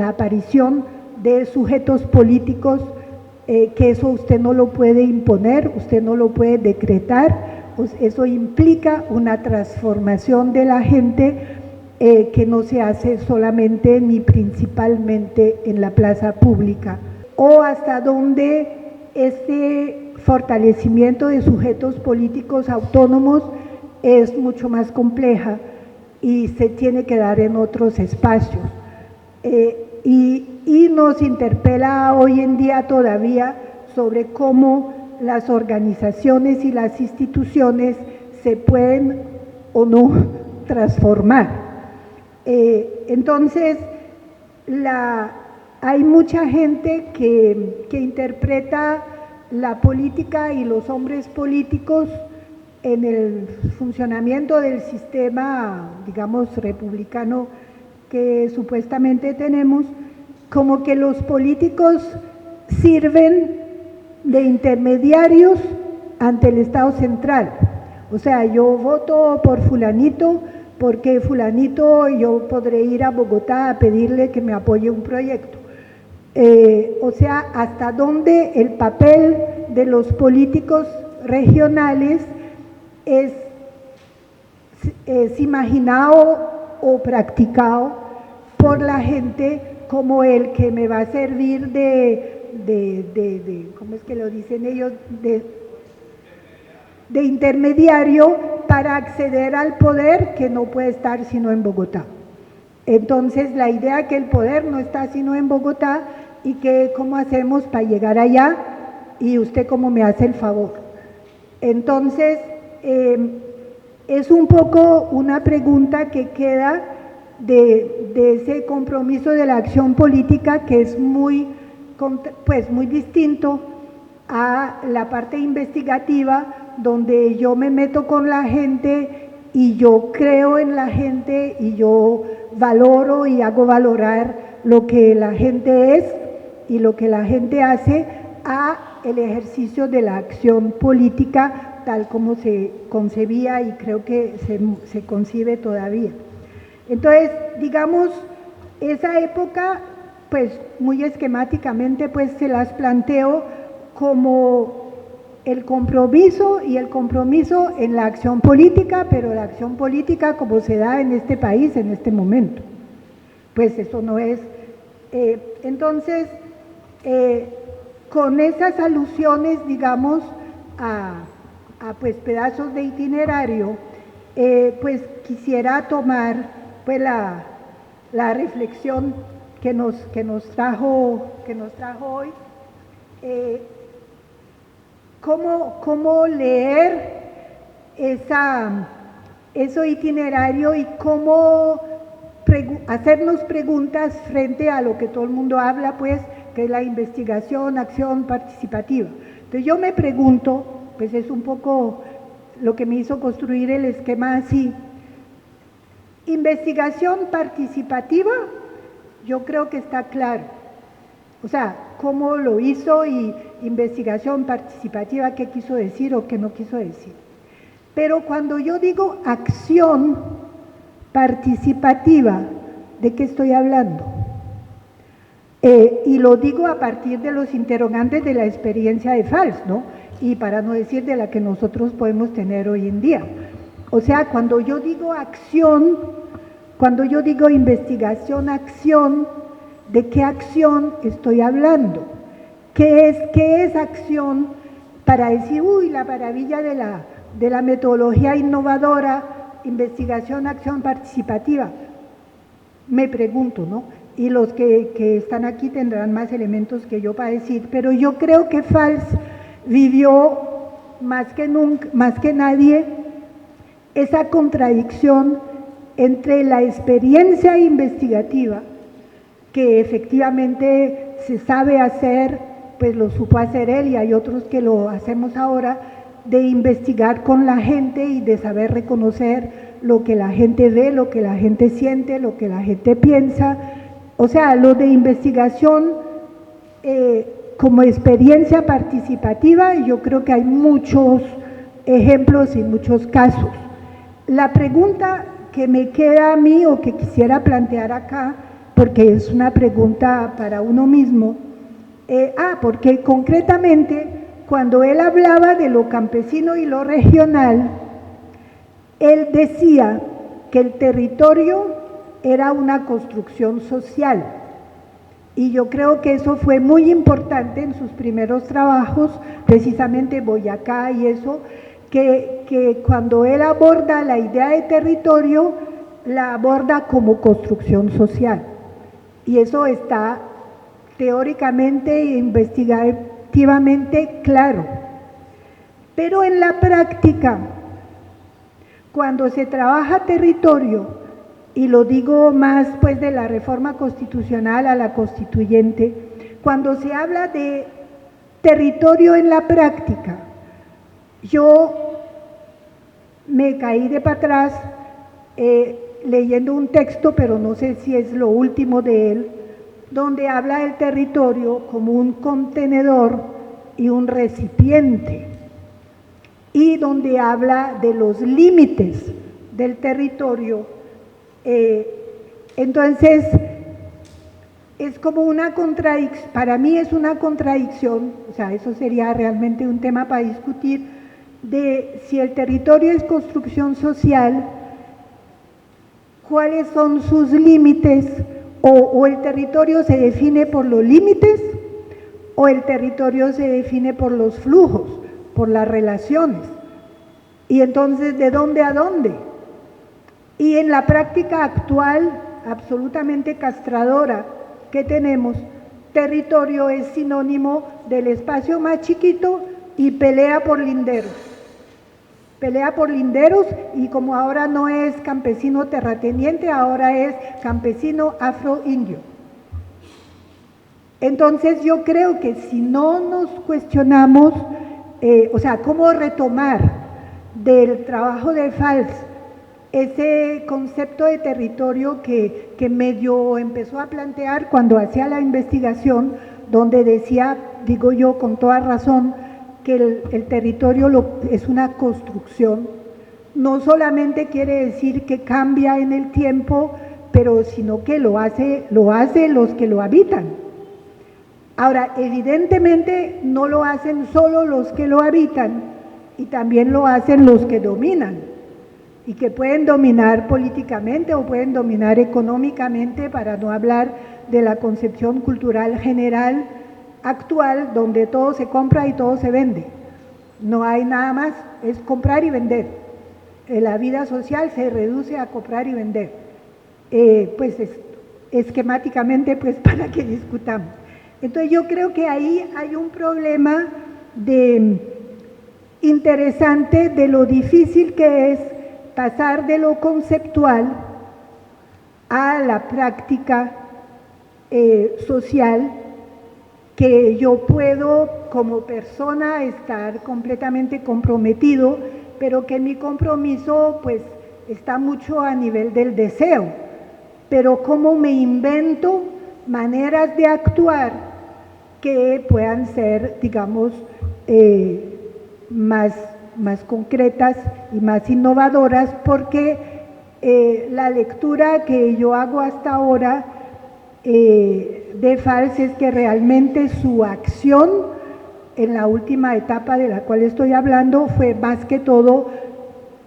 aparición de sujetos políticos, que eso usted no lo puede imponer, usted no lo puede decretar, pues eso implica una transformación de la gente que no se hace solamente ni principalmente en la plaza pública, o hasta donde este fortalecimiento de sujetos políticos autónomos es mucho más compleja y se tiene que dar en otros espacios. Y nos interpela hoy en día todavía sobre cómo las organizaciones y las instituciones se pueden o no transformar. Entonces, hay mucha gente que interpreta la política y los hombres políticos en el funcionamiento del sistema, digamos, republicano que supuestamente tenemos, como que los políticos sirven de intermediarios ante el Estado central. O sea, yo voto por fulanito porque fulanito yo podré ir a Bogotá a pedirle que me apoye un proyecto. O sea, hasta dónde el papel de los políticos regionales es imaginado o practicado por la gente como el que me va a servir ¿cómo es que lo dicen ellos? De intermediario para acceder al poder, que no puede estar sino en Bogotá. Entonces la idea que el poder no está sino en Bogotá, y que cómo hacemos para llegar allá, y usted cómo me hace el favor. Entonces es un poco una pregunta que queda de ese compromiso de la acción política, que es muy distinto a la parte investigativa, donde yo me meto con la gente y yo creo en la gente y yo valoro y hago valorar lo que la gente es y lo que la gente hace a el ejercicio de la acción política tal como se concebía y creo que se concibe todavía. Entonces, digamos, esa época, pues muy esquemáticamente, pues se las planteo como el compromiso y el compromiso en la acción política, pero la acción política como se da en este país en este momento. Pues eso no es. Entonces, con esas alusiones, digamos, a pues pedazos de itinerario, pues quisiera tomar pues la reflexión que nos trajo hoy. Cómo leer ese itinerario y cómo hacernos preguntas frente a lo que todo el mundo habla, pues, que es la investigación, acción participativa. Entonces yo me pregunto, pues es un poco lo que me hizo construir el esquema así. Investigación participativa, yo creo que está claro. O sea, cómo lo hizo y investigación participativa, qué quiso decir o qué no quiso decir. Pero cuando yo digo acción participativa, ¿de qué estoy hablando? Y lo digo a partir de los interrogantes de la experiencia de Valls, ¿no? Y para no decir de la que nosotros podemos tener hoy en día. O sea, cuando yo digo acción, cuando yo digo investigación, acción, ¿de qué acción estoy hablando? ¿Qué es acción para decir, uy, la maravilla de la metodología innovadora, investigación, acción participativa? Me pregunto, ¿no? Y los que están aquí tendrán más elementos que yo para decir, pero yo creo que Valls vivió más que nadie esa contradicción entre la experiencia investigativa, que efectivamente se sabe hacer, pues lo supo hacer él y hay otros que lo hacemos ahora, de investigar con la gente y de saber reconocer lo que la gente ve, lo que la gente siente, lo que la gente piensa. O sea, lo de investigación como experiencia participativa, yo creo que hay muchos ejemplos y muchos casos. La pregunta que me queda a mí o que quisiera plantear acá, porque es una pregunta para uno mismo, porque concretamente cuando él hablaba de lo campesino y lo regional, él decía que el territorio era una construcción social. Y yo creo que eso fue muy importante en sus primeros trabajos, precisamente Boyacá y eso, que cuando él aborda la idea de territorio, la aborda como construcción social. Y eso está teóricamente e investigativamente claro. Pero en la práctica, cuando se trabaja territorio, y lo digo más pues de la reforma constitucional a la constituyente, cuando se habla de territorio en la práctica, yo me caí de para atrás leyendo un texto, pero no sé si es lo último de él, donde habla del territorio como un contenedor y un recipiente, y donde habla de los límites del territorio. Entonces, es como una contradicción, para mí es una contradicción, o sea, eso sería realmente un tema para discutir, de si el territorio es construcción social, cuáles son sus límites, o el territorio se define por los límites, o el territorio se define por los flujos, por las relaciones. Y entonces, ¿de dónde a dónde? Y en la práctica actual, absolutamente castradora que tenemos, territorio es sinónimo del espacio más chiquito y pelea por linderos. Pelea por linderos y como ahora no es campesino terrateniente, ahora es campesino afro-indio. Entonces yo creo que si no nos cuestionamos o sea, cómo retomar del trabajo de Fals ese concepto de territorio que medio empezó a plantear cuando hacía la investigación, donde decía, digo yo con toda razón, que el territorio es una construcción. No solamente quiere decir que cambia en el tiempo, pero sino que lo hace los que lo habitan. Ahora, evidentemente no lo hacen solo los que lo habitan, y también lo hacen los que dominan, y que pueden dominar políticamente o pueden dominar económicamente, para no hablar de la concepción cultural general actual, donde todo se compra y todo se vende. No hay nada más, es comprar y vender. La vida social se reduce a comprar y vender. Pues esquemáticamente, pues para que discutamos. Entonces yo creo que ahí hay un problema interesante de lo difícil que es pasar de lo conceptual a la práctica social, que yo puedo como persona estar completamente comprometido, pero que mi compromiso pues está mucho a nivel del deseo, pero cómo me invento maneras de actuar que puedan ser, digamos, más concretas y más innovadoras, porque la lectura que yo hago hasta ahora de Fals es que realmente su acción en la última etapa de la cual estoy hablando fue más que todo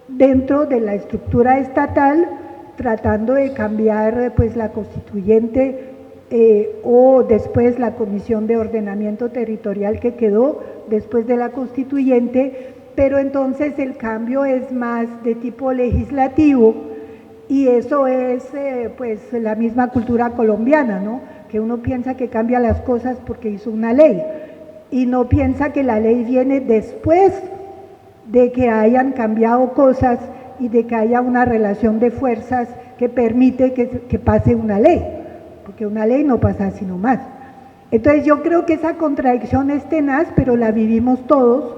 dentro de la estructura estatal, tratando de cambiar pues la constituyente o después la Comisión de Ordenamiento Territorial que quedó después de la constituyente, pero entonces el cambio es más de tipo legislativo, y eso es pues la misma cultura colombiana, ¿no? Que uno piensa que cambia las cosas porque hizo una ley, y no piensa que la ley viene después de que hayan cambiado cosas y de que haya una relación de fuerzas que permite que pase una ley, porque una ley no pasa así nomás. Entonces yo creo que esa contradicción es tenaz, pero la vivimos todos,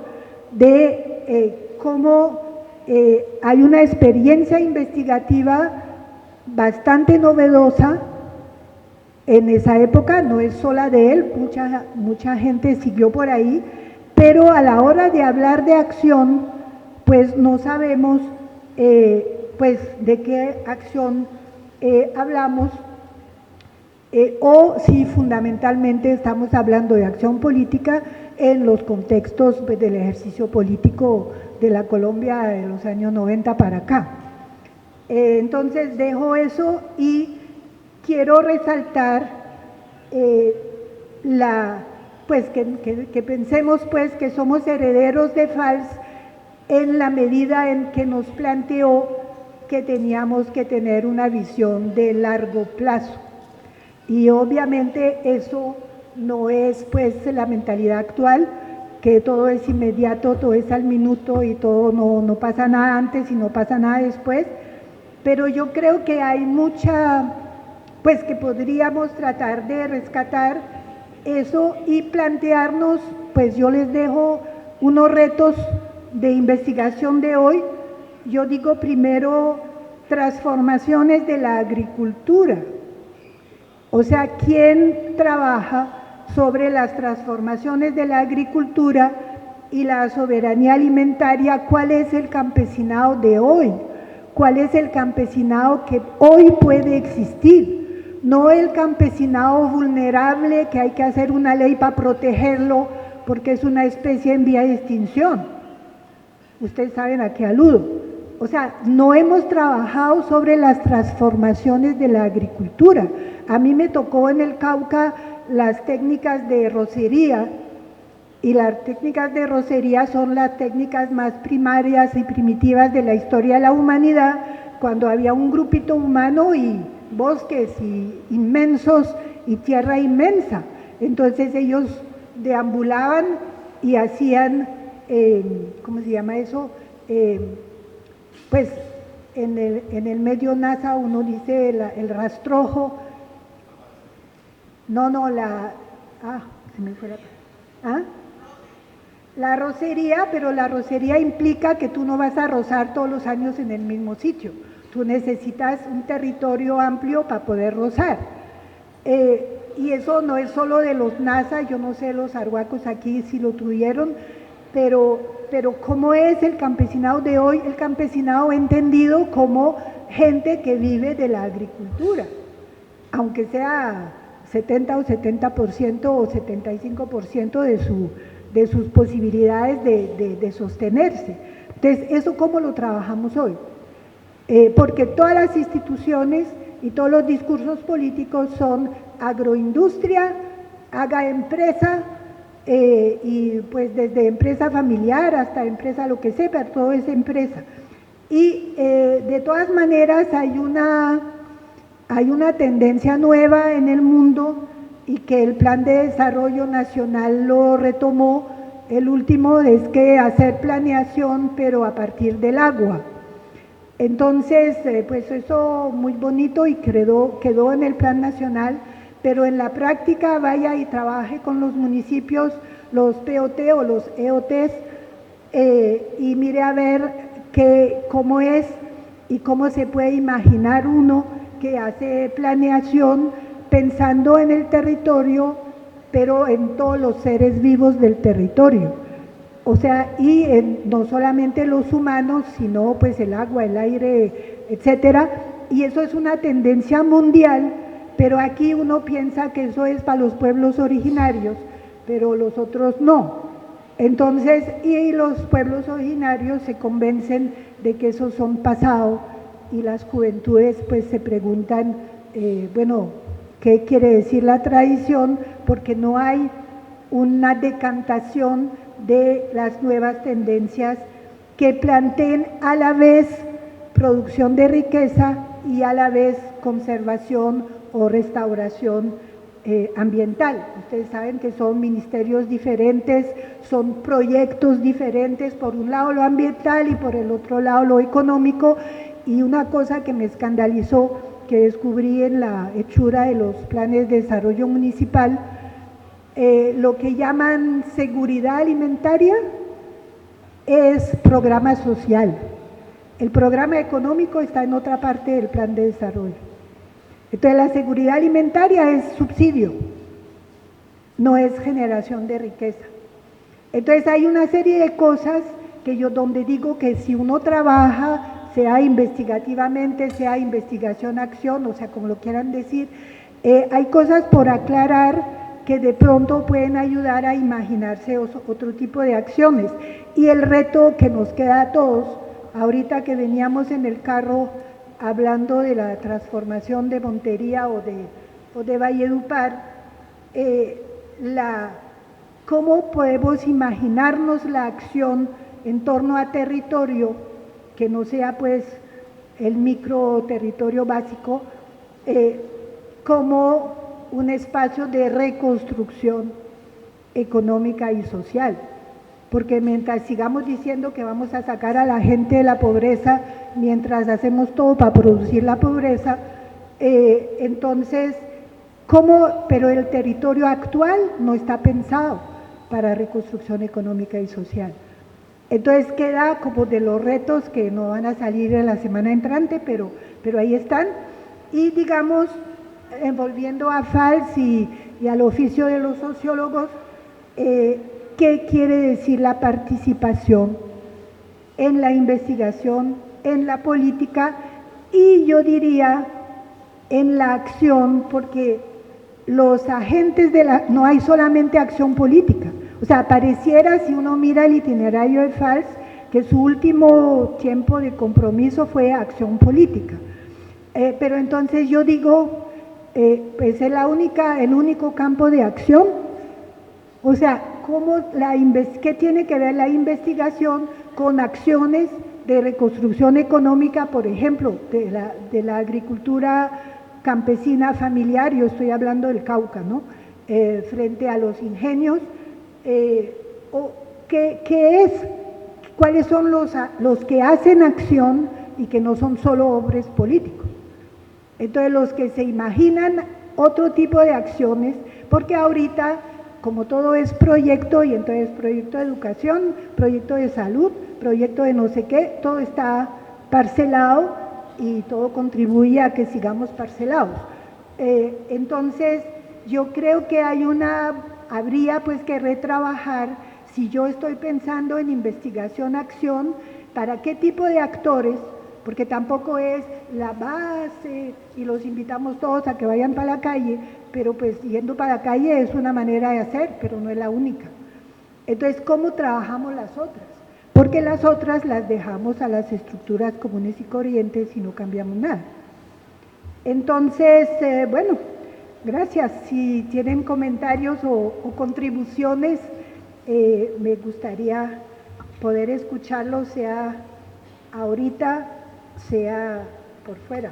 de cómo hay una experiencia investigativa bastante novedosa en esa época, no es sola de él, mucha gente siguió por ahí, pero a la hora de hablar de acción, pues no sabemos pues de qué acción hablamos, o si fundamentalmente estamos hablando de acción política en los contextos pues, del ejercicio político de la Colombia de los años 90 para acá. Entonces dejo eso y quiero resaltar pues que pensemos pues que somos herederos de Fals en la medida en que nos planteó que teníamos que tener una visión de largo plazo. Y obviamente eso no es pues la mentalidad actual, que todo es inmediato, todo es al minuto y todo no pasa nada antes y no pasa nada después, pero yo creo que hay mucha, pues que podríamos tratar de rescatar eso y plantearnos, pues yo les dejo unos retos de investigación de hoy. Yo digo primero transformaciones de la agricultura, o sea, ¿quién trabaja sobre las transformaciones de la agricultura y la soberanía alimentaria? ¿Cuál es el campesinado de hoy? ¿Cuál es el campesinado que hoy puede existir? No el campesinado vulnerable que hay que hacer una ley para protegerlo porque es una especie en vía de extinción. Ustedes saben a qué aludo. O sea, no hemos trabajado sobre las transformaciones de la agricultura. A mí me tocó en el Cauca las técnicas de rocería, y las técnicas de rocería son las técnicas más primarias y primitivas de la historia de la humanidad, cuando había un grupito humano y bosques inmensos y tierra inmensa. Entonces ellos deambulaban y hacían, ¿cómo se llama eso? Pues en el medio NASA uno dice el rastrojo, se me fue la... ¿Ah? la rocería, pero la rocería implica que tú no vas a rozar todos los años en el mismo sitio. Tú necesitas un territorio amplio para poder rozar. Y eso no es solo de los NASA, yo no sé los arhuacos aquí si lo tuvieron, pero ¿cómo es el campesinado de hoy? El campesinado entendido como gente que vive de la agricultura, aunque sea 70 o 70% o 75% de sus posibilidades de sostenerse. Entonces, ¿eso cómo lo trabajamos hoy? Porque todas las instituciones y todos los discursos políticos son agroindustria, haga empresa, y pues desde empresa familiar hasta empresa lo que sea, pero todo es empresa. Y de todas maneras hay una tendencia nueva en el mundo y que el Plan de Desarrollo Nacional lo retomó, el último es que hacer planeación pero a partir del agua. Entonces, pues eso muy bonito y quedó en el Plan Nacional, pero en la práctica vaya y trabaje con los municipios, los POT o los EOTs, y mire a ver cómo es y cómo se puede imaginar uno que hace planeación pensando en el territorio, pero en todos los seres vivos del territorio. O sea, y no solamente los humanos, sino pues el agua, el aire, etcétera, y eso es una tendencia mundial, pero aquí uno piensa que eso es para los pueblos originarios, pero los otros no. Entonces, y los pueblos originarios se convencen de que esos son pasado, y las juventudes pues se preguntan, bueno, ¿qué quiere decir la tradición? Porque no hay una decantación de las nuevas tendencias que planteen a la vez producción de riqueza y a la vez conservación o restauración ambiental. Ustedes saben que son ministerios diferentes, son proyectos diferentes, por un lado lo ambiental y por el otro lado lo económico, y una cosa que me escandalizó, que descubrí en la hechura de los planes de desarrollo municipal, lo que llaman seguridad alimentaria es programa social. El programa económico está en otra parte del plan de desarrollo. Entonces la seguridad alimentaria es subsidio, no es generación de riqueza. Entonces hay una serie de cosas que yo donde digo que si uno trabaja, sea investigativamente, sea investigación-acción, o sea, como lo quieran decir, hay cosas por aclarar que de pronto pueden ayudar a imaginarse otro tipo de acciones. Y el reto que nos queda a todos, ahorita que veníamos en el carro hablando de la transformación de Montería o de Valledupar, cómo podemos imaginarnos la acción en torno a territorio, que no sea pues el micro territorio básico, como un espacio de reconstrucción económica y social. Porque mientras sigamos diciendo que vamos a sacar a la gente de la pobreza, mientras hacemos todo para producir la pobreza, entonces, pero el territorio actual no está pensado para reconstrucción económica y social. Entonces queda como de los retos que no van a salir en la semana entrante, pero ahí están. Y digamos, volviendo a Fals y al oficio de los sociólogos, ¿qué quiere decir la participación en la investigación, en la política y yo diría en la acción? Porque los agentes no hay solamente acción política, o sea, pareciera si uno mira el itinerario de Fals que su último tiempo de compromiso fue acción política, pero entonces yo digo, pues es el único campo de acción. O sea, ¿qué tiene que ver la investigación con acciones de reconstrucción económica, por ejemplo, de la agricultura campesina familiar? Yo estoy hablando del Cauca, ¿no? Frente a los ingenios, ¿cuáles son los que hacen acción y que no son solo hombres políticos? Entonces, los que se imaginan otro tipo de acciones, porque ahorita como todo es proyecto, y entonces proyecto de educación, proyecto de salud, proyecto de no sé qué, todo está parcelado y todo contribuye a que sigamos parcelados. Entonces, yo creo que habría pues que retrabajar, si yo estoy pensando en investigación-acción, para qué tipo de actores, porque tampoco es la base y los invitamos todos a que vayan para la calle, pero pues yendo para la calle es una manera de hacer, pero no es la única. Entonces, ¿cómo trabajamos las otras? Porque las otras las dejamos a las estructuras comunes y corrientes y no cambiamos nada. Entonces, bueno, gracias. Si tienen comentarios o contribuciones, me gustaría poder escucharlos, sea ahorita, sea por fuera.